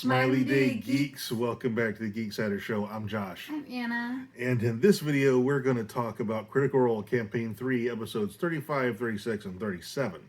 Smiley Day Geeks. Welcome back to the Geek Sider Show. I'm Josh. I'm Anna. And in this video, we're going to talk about Critical Role Campaign 3, episodes 35, 36, and 37.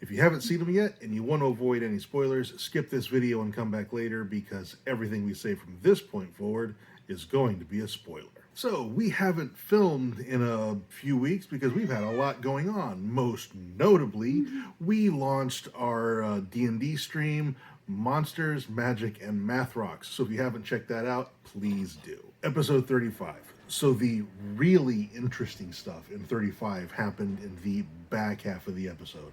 If you haven't seen them yet and you want to avoid any spoilers, skip this video and come back later because everything we say from this point forward is going to be a spoiler. So, we haven't filmed in a few weeks because we've had a lot going on. Most notably, we launched our D&D stream, Monsters, Magic, and Math Rocks. So if you haven't checked that out, please do. Episode 35. So the really interesting stuff in 35 happened in the back half of the episode.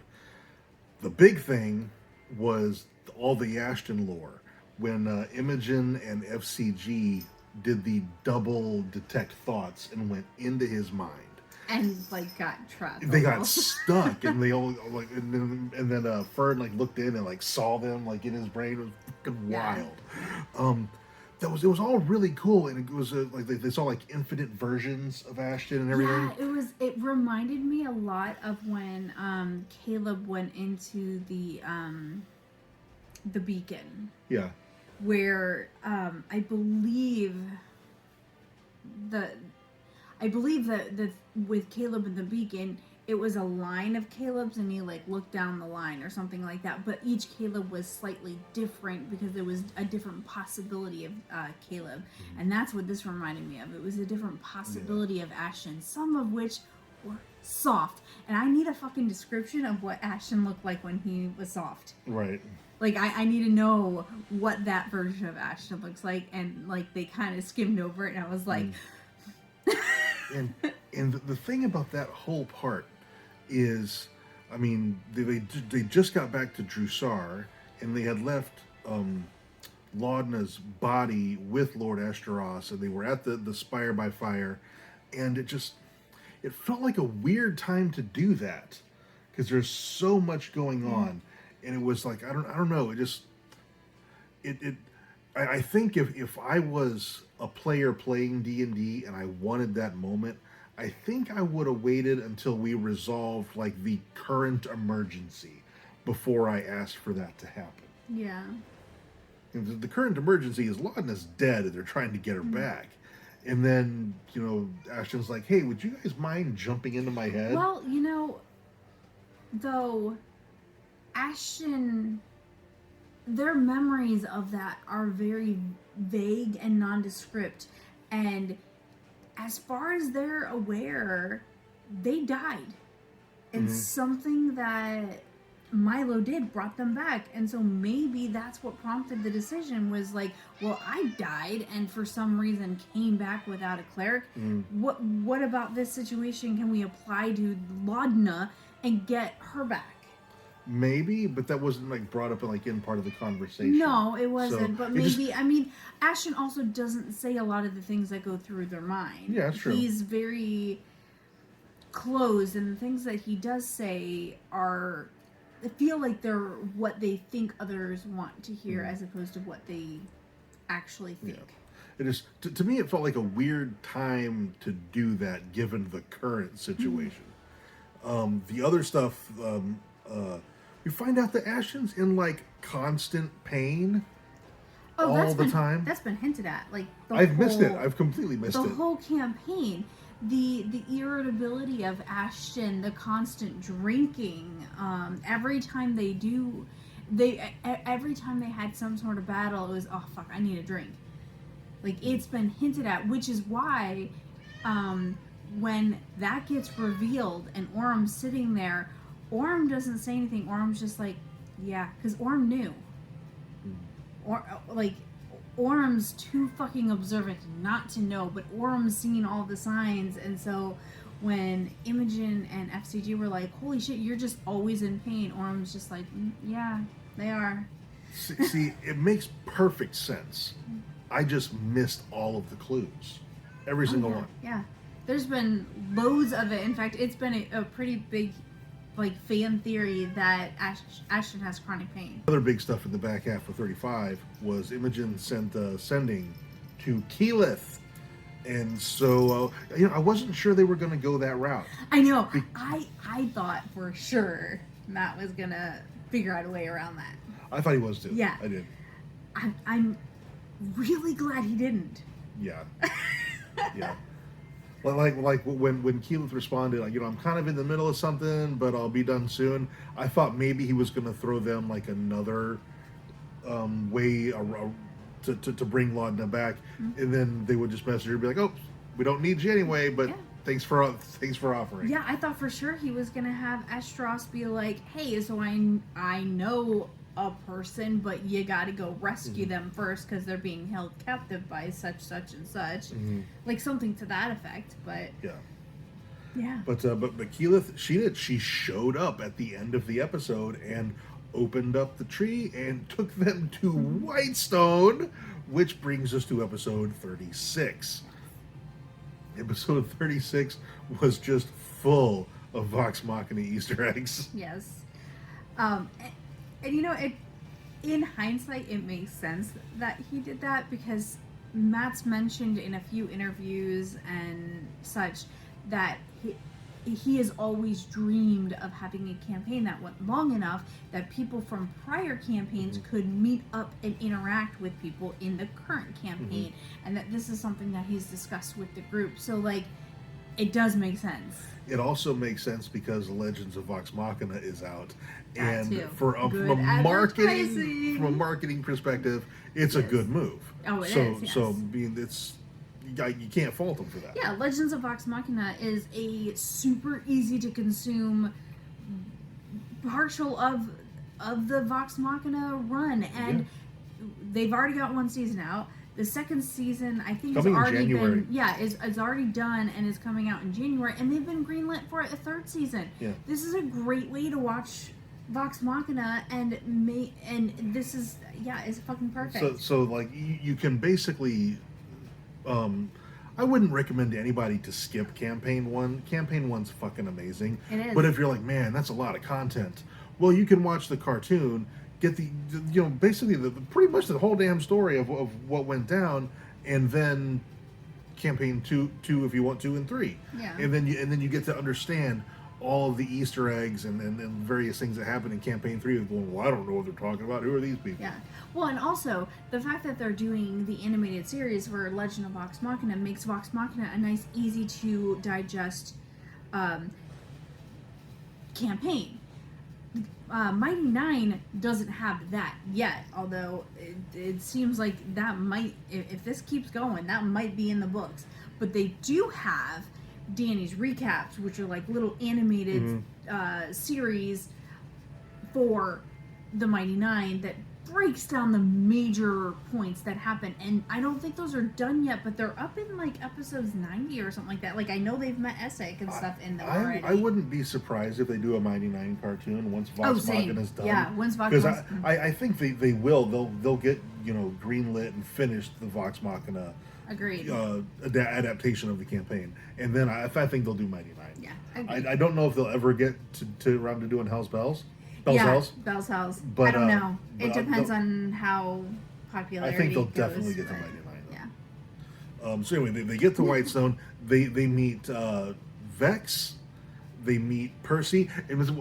The big thing was all the Ashton lore. When Imogen and FCG did the double detect thoughts and went into his mind. And got trapped. They got stuck, and they all and then Fern looked in and saw them in his brain. It was fucking wild. It was all really cool, and it was they saw infinite versions of Ashton and everything. Yeah, it reminded me a lot of when Caleb went into the beacon. Yeah. Where I believe that with Caleb in the beacon, it was a line of Caleb's and he looked down the line or something like that. But each Caleb was slightly different because there was a different possibility of Caleb. Mm-hmm. And that's what this reminded me of. It was a different possibility of Ashton, some of which were soft. And I need a fucking description of what Ashton looked like when he was soft. Right. I need to know what that version of Ashton looks like. And they kind of skimmed over it and I was like... And the thing about that whole part is, I mean, they just got back to Drusar, and they had left Laudna's body with Lord Esteros, and they were at the Spire by Fire, and it felt like a weird time to do that because there's so much going on, and it was I don't know, I think if I was a player playing D&D and I wanted that moment, I think I would have waited until we resolved the current emergency before I asked for that to happen. Yeah. And the current emergency is Laudna's dead and they're trying to get her back. And then, Ashton's like, hey, would you guys mind jumping into my head? Well, though, Ashton... their memories of that are very vague and nondescript, and as far as they're aware, they died. And something that Milo did brought them back, and so maybe that's what prompted the decision was well, I died and for some reason came back without a cleric. What about this situation can we apply to Laudna and get her back? Maybe, but that wasn't brought up in part of the conversation. No, it wasn't. But maybe Ashton also doesn't say a lot of the things that go through their mind. Yeah, that's true. He's very closed, and the things that he does say feel like they're what they think others want to hear, as opposed to what they actually think. Yeah. It is to me. It felt like a weird time to do that, given the current situation. The other stuff. We find out that Ashton's in constant pain all the time. That's been hinted at. I've missed it. I've completely missed it. The whole campaign, the irritability of Ashton, the constant drinking. Every time every time they had some sort of battle, it was, oh fuck, I need a drink. It's been hinted at, which is why when that gets revealed and Orm's sitting there. Orm doesn't say anything. Orm's just yeah, because Orm knew. Orm's too fucking observant not to know, but Orm's seen all the signs, and so when Imogen and FCG were like, holy shit, you're just always in pain, Orm's just yeah, they are. See, it makes perfect sense. I just missed all of the clues. Every single one. Yeah. There's been loads of it. In fact, it's been a pretty big fan theory that Ashton has chronic pain. Other big stuff in the back half of 35 was Imogen sending to Keyleth. And so, I wasn't sure they were going to go that route. I know. I thought for sure Matt was going to figure out a way around that. I thought he was too. Yeah. I did. I'm really glad he didn't. Yeah. Yeah. Like when Keyleth responded, like, I'm kind of in the middle of something, but I'll be done soon. I thought maybe he was going to throw them like another way to bring Laudna back, and then they would just message her and be like, "Oh, we don't need you anyway, but thanks for offering." Yeah, I thought for sure he was gonna have Estros be like, "Hey, so I know a person, but you got to go rescue them first because they're being held captive by such and such," like something to that effect. But yeah. But Keyleth, she showed up at the end of the episode and opened up the tree and took them to Whitestone, which brings us to episode 36. Episode 36 was just full of Vox Machina Easter eggs. Yes. And in hindsight, it makes sense that he did that because Matt's mentioned in a few interviews and such that he has always dreamed of having a campaign that went long enough that people from prior campaigns could meet up and interact with people in the current campaign, and that this is something that he's discussed with the group. So, like, it does make sense. It also makes sense because Legends of Vox Machina is out, That and too. from a marketing perspective, it's a good move. Oh, it is. Yes. So you can't fault them for that. Yeah, Legends of Vox Machina is a super easy to consume partial of the Vox Machina run, and they've already got one season out. The second season, I think, coming has already in January. is already done and is coming out in January, and they've been greenlit for a third season. Yeah. This is a great way to watch Vox Machina, and this is it's fucking perfect. So like you can basically, I wouldn't recommend to anybody to skip campaign one. Campaign one's fucking amazing. It is. But if you're like, man, that's a lot of content, well, you can watch the cartoon. Get basically pretty much the whole damn story of what went down, and then campaign two if you want 2 and 3, and then you get to understand all of the Easter eggs and various things that happen in campaign 3. Going, well, I don't know what they're talking about. Who are these people? Yeah. Well, and also the fact that they're doing the animated series for Legend of Vox Machina makes Vox Machina a nice, easy to digest campaign. Mighty Nine doesn't have that yet, although it seems like that might, if this keeps going, that might be in the books. But they do have Danny's recaps, which are like little animated series for the Mighty Nine that breaks down the major points that happen. And I don't think those are done yet, but they're up in like episodes 90 or something like that. Like, I know they've met Essek and stuff in them already. I wouldn't be surprised if they do a Mighty Nine cartoon once Vox Machina is done. Yeah, once Vox Machina. Because I think they will. They'll get greenlit and finished the Vox Machina. Agreed. Adaptation of the campaign, and then I think they'll do Mighty Nine. Yeah, I don't know if they'll ever get to around to doing Hell's Bells. Bell's House. But I don't know. It depends on how popular. I think they'll definitely get to Mighty Nine. Yeah. So anyway, they get to Whitestone. They meet Vex. They meet Percy. It was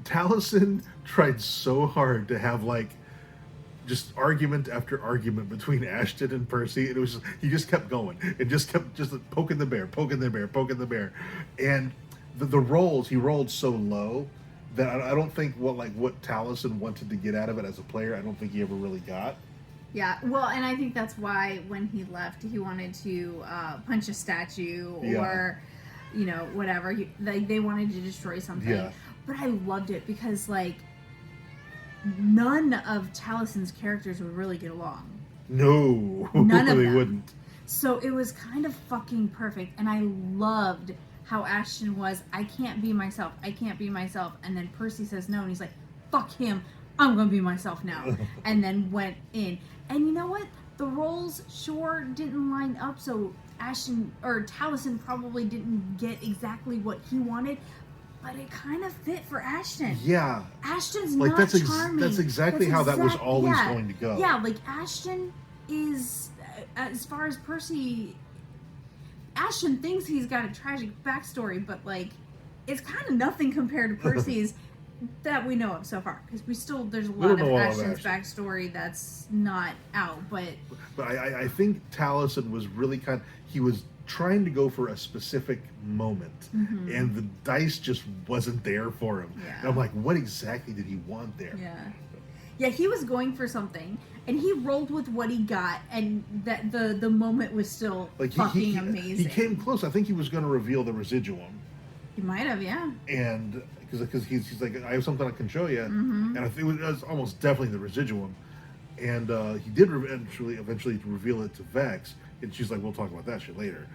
Taliesin tried so hard to have like just argument after argument between Ashton and Percy, and it was he just kept going and just kept poking the bear, and the rolls he rolled so low that I don't think what Taliesin wanted to get out of it as a player, I don't think he ever really got. Yeah, well, and I think that's why when he left, he wanted to punch a statue or, whatever. They wanted to destroy something. Yeah. But I loved it because, like, none of Taliesin's characters would really get along. No, none of they them wouldn't. So it was kind of fucking perfect, and I loved how Ashton was, I can't be myself, and then Percy says no, and he's like, fuck him, I'm gonna be myself now, and then went in. And you know what? The roles sure didn't line up, so Taliesin probably didn't get exactly what he wanted, but it kind of fit for Ashton. Yeah. Ashton's like not charming. That's exactly how that was always going to go. Yeah, like Ashton is, as far as Percy, Ashton thinks he's got a tragic backstory, but like, it's kind of nothing compared to Percy's. that we know of so far, because there's a We lot don't of know all of Ashton's Ashton. backstory that's not out, but But I think Taliesin was really he was trying to go for a specific moment, and the dice just wasn't there for him. Yeah. And I'm like, what exactly did he want there? yeah, he was going for something, and he rolled with what he got, and that the moment was still Like fucking amazing. He came close. I think he was going to reveal the residuum, He might have, yeah. and because he's like, I have something I can show you, and I think it was almost definitely the residuum, and he did eventually reveal it to Vex, and she's like, we'll talk about that shit later.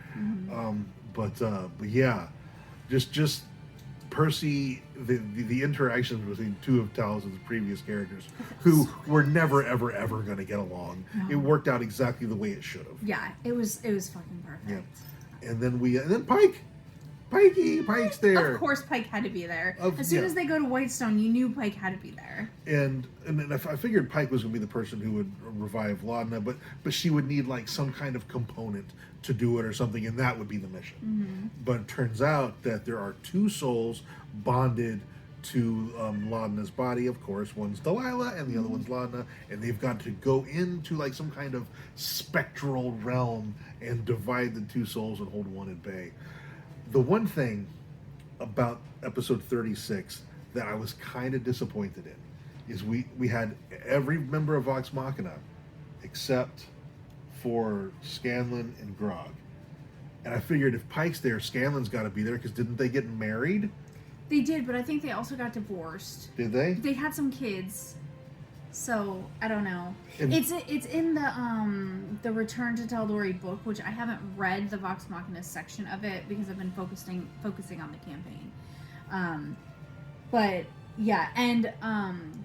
But yeah, just Percy, the interactions between two of Talison's previous characters, who were never ever going to get along. No. It worked out exactly the way it should have. Yeah, it was fucking perfect. Yeah. And then Pike's there. Of course, Pike had to be there. As soon Yeah. as they go to Whitestone, you knew Pike had to be there. And then I figured Pike was going to be the person who would revive Laudna, but she would need like some kind of component to do it or something, and that would be the mission. But it turns out that there are two souls bonded to Laudna's body. Of course, one's Delilah and the other one's Laudna, and they've got to go into like some kind of spectral realm and divide the two souls and hold one at bay. The one thing about episode 36 that I was kind of disappointed in is we had every member of Vox Machina except for Scanlan and Grog. And I figured if Pike's there, Scanlan's got to be there, because didn't they get married? They did, but I think they also got divorced. Did they? They had some kids. So, I don't know. And- It's in the Return to Taldori book, which I haven't read the Vox Machina section of it because I've been focusing on the campaign. But yeah, and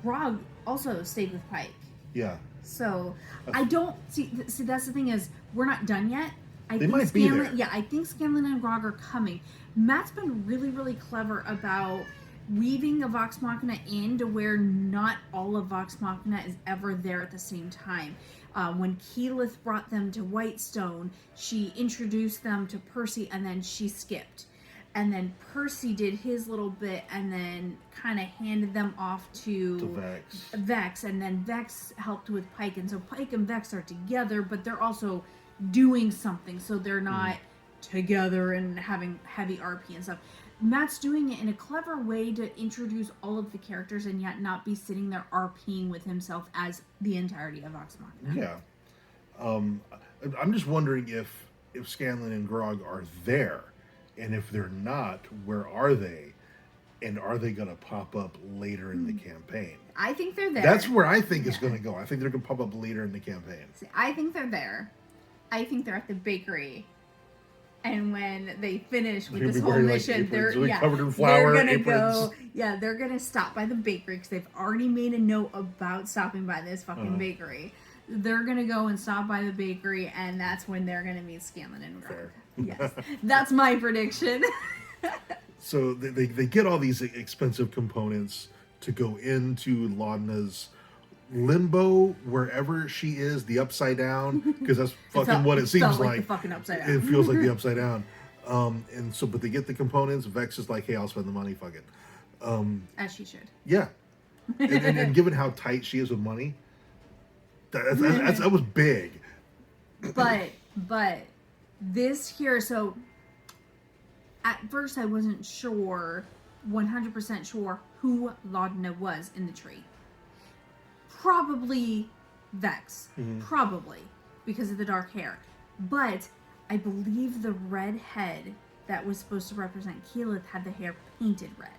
Grog also stayed with Pike. Yeah. So I don't see. That's the thing is, we're not done yet. I They think might be there. Yeah, I think Scanlan and Grog are coming. Matt's been really, really clever about weaving a Vox Machina in to where not all of Vox Machina is ever there at the same time. When Keyleth brought them to Whitestone, she introduced them to Percy, and then she skipped. And then Percy did his little bit and then kind of handed them off to Vex. And then Vex helped with Pike. And so Pike and Vex are together, but they're also doing something. So they're not together and having heavy RP and stuff. Matt's doing it in a clever way to introduce all of the characters and yet not be sitting there RPing with himself as the entirety of Vox Machina. Yeah. I'm just wondering if Scanlan and Grog are there. And if they're not, where are they? And are they going to pop up later in the campaign? I think they're there. That's where I think it's going to go. I think they're going to pop up later in the campaign. See, I think they're there. I think they're at the bakery. And when they finish with this whole mission, they're covered in flour, they're gonna aprons. they're gonna stop by the bakery because they've already made a note about stopping by this fucking bakery. They're gonna go and stop by the bakery, and that's when they're gonna meet Scanlan and Grog. Yes, that's my prediction. So they get all these expensive components to go into Laudna's limbo, wherever she is, the upside down, because that's fucking what it seems like. The fucking upside down. It feels like the upside down. And so, but they get the components. Vex is like, hey, I'll spend the money, fuck it. As she should. Yeah. And given how tight she is with money, that was big. But this here, so at first I wasn't sure, 100% sure who Laudna was in the tree. Probably Vex. Probably, because of the dark hair. But I believe the red head that was supposed to represent Keyleth had the hair painted red.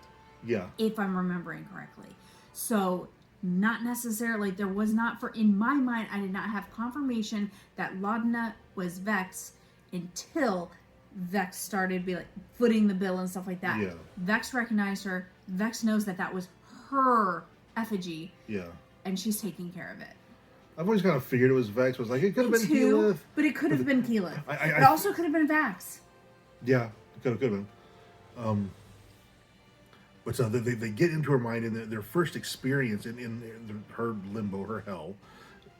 Yeah. If I'm remembering correctly. So, not necessarily, there was not, in my mind, I did not have confirmation that Laudna was Vex until Vex started footing the bill and stuff like that. Yeah. Vex recognized her. Vex knows that was her effigy. Yeah. And she's taking care of it. I've always kind of figured it was Vex. I was like, it could have been Keyleth. But it could have been Keyleth. It also could have been Vex. Yeah, it could have been. But so they get into her mind, and their first experience in her limbo, her hell,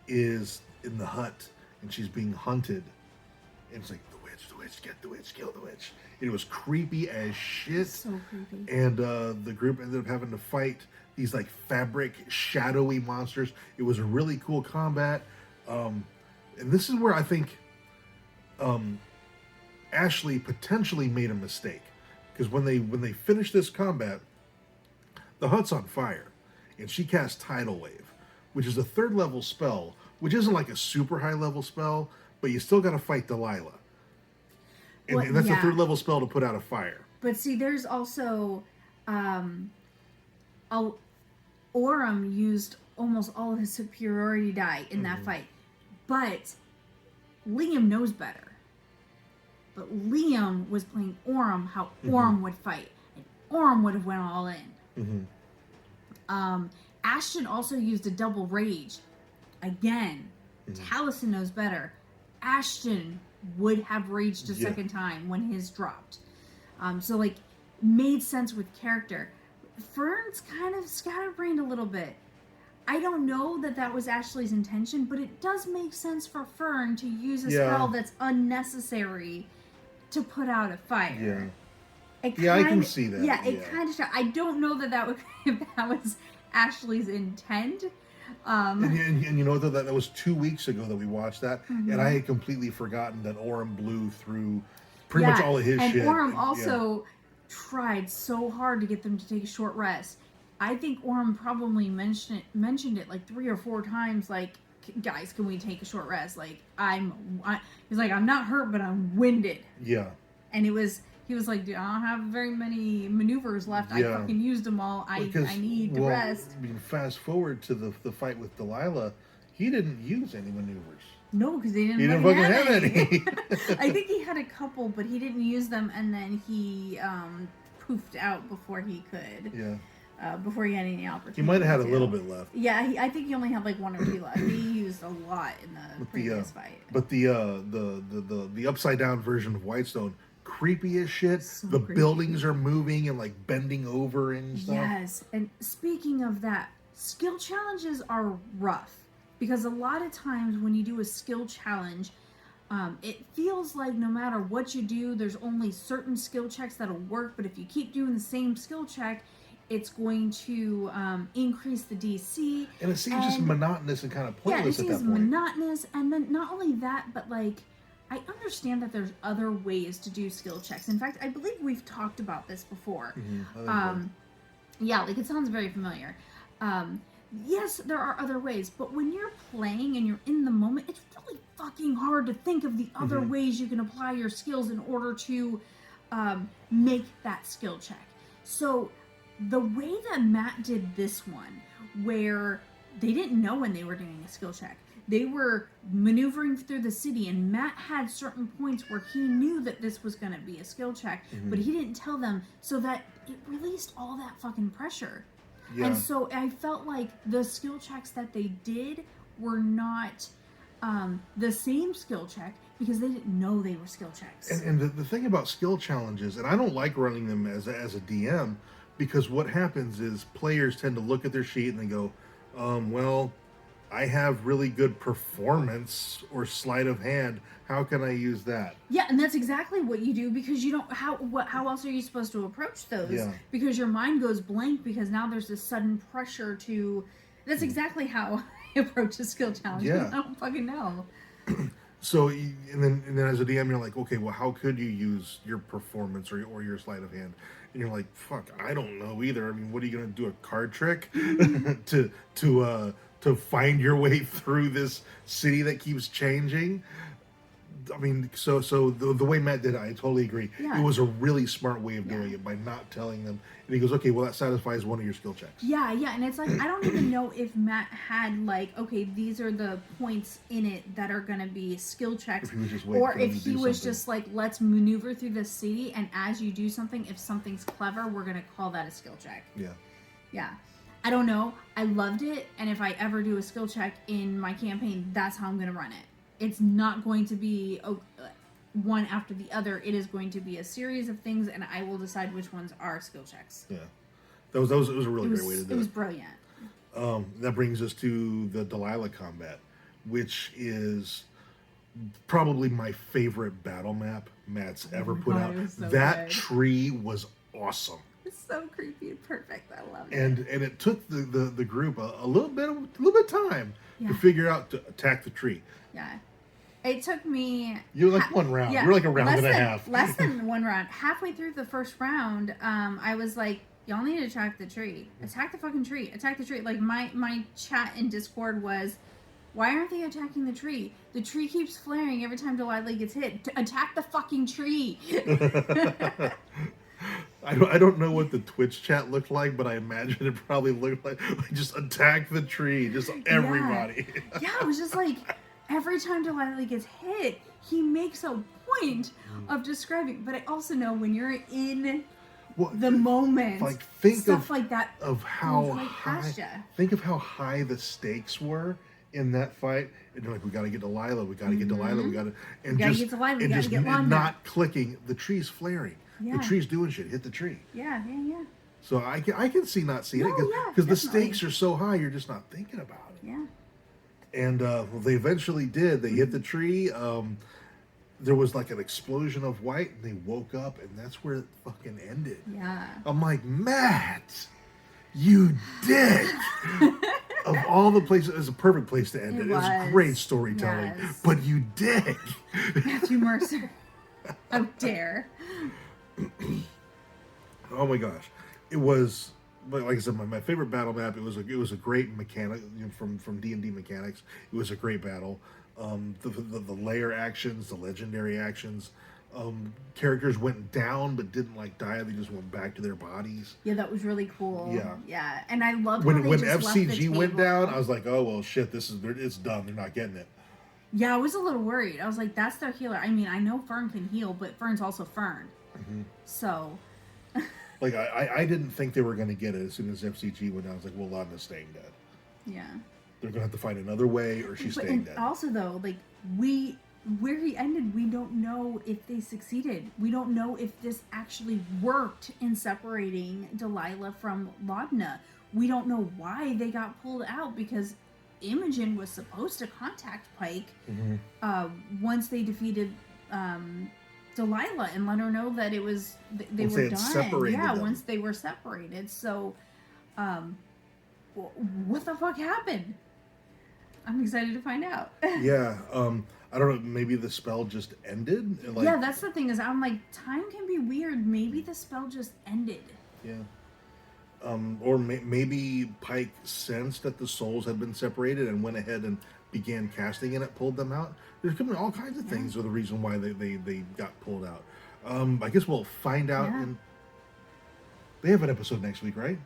is in the hut, and she's being hunted And it's like, the witch, get the witch, kill the witch. And it was creepy as shit. So creepy. And the group ended up having to fight these like fabric, shadowy monsters. It was a really cool combat. And this is where I think Ashley potentially made a mistake. Because when they finished this combat, the hut's on fire. And she cast Tidal Wave, which is a 3rd level spell, which isn't like a super high level spell, but you still got to fight Delilah. And that's a 3rd level spell to put out a fire. But see, there's also Orem used almost all of his superiority die in that fight. But Liam knows better. But Liam was playing Orem how Orem would fight. And Orem would have went all in. Ashton also used a double rage. Again, Taliesin knows better. Ashton would have raged a second time when his dropped. So, like, made sense with character. Fern's kind of scatterbrained a little bit. I don't know that that was Ashley's intention, but it does make sense for Fern to use a spell that's unnecessary to put out a fire. I can see that. Yeah, it kind of. I don't know that was Ashley's intent. And you know that was 2 weeks ago that we watched that, and I had completely forgotten that Orem blew through pretty much all of his shit. And Orem also tried so hard to get them to take a short rest. I think Orem probably mentioned it like 3 or 4 times. Like, guys, can we take a short rest? Like, he's like, I'm not hurt, but I'm winded. Yeah. And he was like, dude, I don't have very many maneuvers left. I fucking used them all. I need to rest. I mean, fast forward to the fight with Delilah, he didn't use any maneuvers. No, because he didn't fucking have any. I think he had a couple, but he didn't use them, and then he poofed out before he could. Yeah. Before he had any opportunity. He might have had a little bit left. Yeah, I think he only had like 1 or 2 left. He used a lot in the previous fight. But the upside down version of Whitestone, creepy as shit. So the creepy. Buildings are moving and like bending over and stuff. Yes, and speaking of that, skill challenges are rough because a lot of times when you do a skill challenge, it feels like no matter what you do, there's only certain skill checks that'll work. But if you keep doing the same skill check, it's going to increase the DC. And it seems just monotonous and kind of pointless at that point. Yeah, it seems monotonous, and then not only that, but like, I understand that there's other ways to do skill checks. In fact, I believe we've talked about this before. Yeah, like it sounds very familiar. Yes, there are other ways, but when you're playing and you're in the moment, it's really fucking hard to think of the other ways you can apply your skills in order to make that skill check. So the way that Matt did this one, where they didn't know when they were doing a skill check, they were maneuvering through the city, and Matt had certain points where he knew that this was going to be a skill check, but he didn't tell them, so that it released all that fucking pressure. Yeah. And so I felt like the skill checks that they did were not the same skill check because they didn't know they were skill checks. And the thing about skill challenges, and I don't like running them as a DM, because what happens is players tend to look at their sheet and they go, well, I have really good performance or sleight of hand. How can I use that? Yeah, and that's exactly what you do, because you don't. How else are you supposed to approach those? Yeah. Because your mind goes blank, because now there's this sudden pressure to. That's exactly how I approach a skill challenge. Yeah. I don't fucking know. So and then as a DM, you're like, okay, well, how could you use your performance or your sleight of hand? And you're like, fuck, I don't know either. I mean, what are you gonna do, a card trick to find your way through this city that keeps changing? I mean, so the way Matt did it, I totally agree. Yeah. It was a really smart way of doing it by not telling them. And he goes, okay, well, that satisfies one of your skill checks. Yeah, and it's like, I don't even know if Matt had like, okay, these are the points in it that are going to be skill checks. Or if he was just like, let's maneuver through the city, and as you do something, if something's clever, we're going to call that a skill check. Yeah. I don't know. I loved it, and if I ever do a skill check in my campaign, that's how I'm going to run it. It's not going to be one after the other. It is going to be a series of things, and I will decide which ones are skill checks. Yeah, it was a really great way to do it. It was brilliant. That brings us to the Delilah combat, which is probably my favorite battle map Matt's ever put God, out. it was so That good. tree was awesome. It's so creepy and perfect. I love it. And it took the group a little bit of time Yeah. to figure out to attack the tree. Yeah. It took me. You're like one round. Yeah, You're like a round less and a than- half. Less than one round. Halfway through the first round, I was like, y'all need to attack the tree. Attack the fucking tree. Attack the tree. Like, my chat in Discord was, why aren't they attacking the tree? The tree keeps flaring every time Delilah gets hit. Attack the fucking tree. I don't know what the Twitch chat looked like, but I imagine it probably looked like just attack the tree, just everybody. Yeah, it was just like, every time Delilah gets hit, he makes a point of describing. But I also know when you're in Well, the moment, like think stuff like that of how goes right past ya. high. Think of how high the stakes were in that fight, and they're like, we got to get Delilah, we got to get Delilah, we got to, and gotta just get Delilah, we and gotta just get Wanda. not clicking. The tree's flaring. Yeah. The tree's doing shit. Hit the tree. Yeah. So I can see not seeing No, it yeah, because the definitely. stakes are so high, you're just not thinking about it. Yeah. And well, they eventually did. They hit the tree. There was like an explosion of white, and they woke up, and that's where it fucking ended. Yeah. I'm like, Matt, you dick! Of all the places, it's a perfect place to end it. It was was. great storytelling, Yes. but you dick! Matthew Mercer. How dare. Oh my gosh, it was. Like I said, my favorite battle map. It was a great mechanic, you know, from D&D mechanics. It was a great battle. The layer actions, the legendary actions. Characters went down but didn't like die. They just went back to their bodies. Yeah, that was really cool. Yeah. Yeah. And I loved how When they just left the FCG went table. down, I was like, oh well, shit. It's done. They're not getting it. Yeah, I was a little worried. I was like, that's their healer. I mean, I know Fern can heal, but Fern's also Fern. Mm-hmm. So. Like I didn't think they were going to get it as soon as FCG went down. I was like, well, Laudna's staying dead. Yeah. They're going to have to find another way, or she's staying And dead. also, though, like, where he ended, we don't know if they succeeded. We don't know if this actually worked in separating Delilah from Laudna. We don't know why they got pulled out, because Imogen was supposed to contact Pike once they defeated Delilah and let her know that it was they Once were they had done. separated Yeah, them. once they were separated. So, what the fuck happened? I'm excited to find out. Yeah. I don't know. Maybe the spell just ended. Like, Yeah, that's the thing is I'm like, time can be weird. Maybe the spell just ended. Yeah. Or maybe Pike sensed that the souls had been separated and went ahead and began casting and it pulled them out. There's coming all kinds of things are the reason why they got pulled out. I guess we'll find out. Yeah. They have an episode next week, right?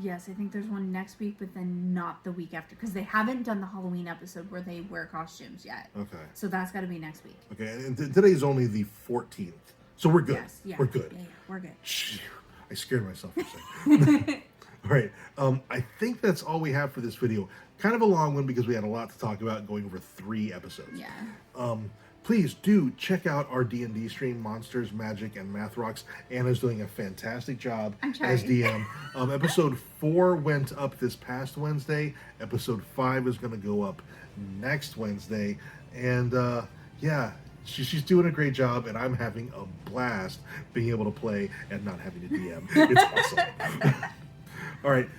Yes, I think there's one next week, but then not the week after, because they haven't done the Halloween episode where they wear costumes yet. Okay. So that's got to be next week. Okay. And today's only the 14th, so we're good. Yes, yeah. We're good. Yeah, we're good. Phew, I scared myself for a second. All right. I think that's all we have for this video. Kind of a long one because we had a lot to talk about going over 3 episodes. Yeah. Please do check out our D&D stream, Monsters, Magic, and Math Rocks. Anna's doing a fantastic job I'm trying. as DM. Episode 4 went up this past Wednesday. Episode 5 is going to go up next Wednesday. And yeah, she's doing a great job, and I'm having a blast being able to play and not having to DM. It's awesome. All right.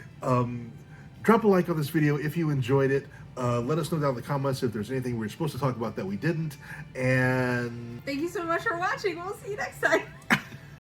Drop a like on this video if you enjoyed it. Let us know down in the comments if there's anything we were supposed to talk about that we didn't. And Thank you so much for watching. We'll see you next time.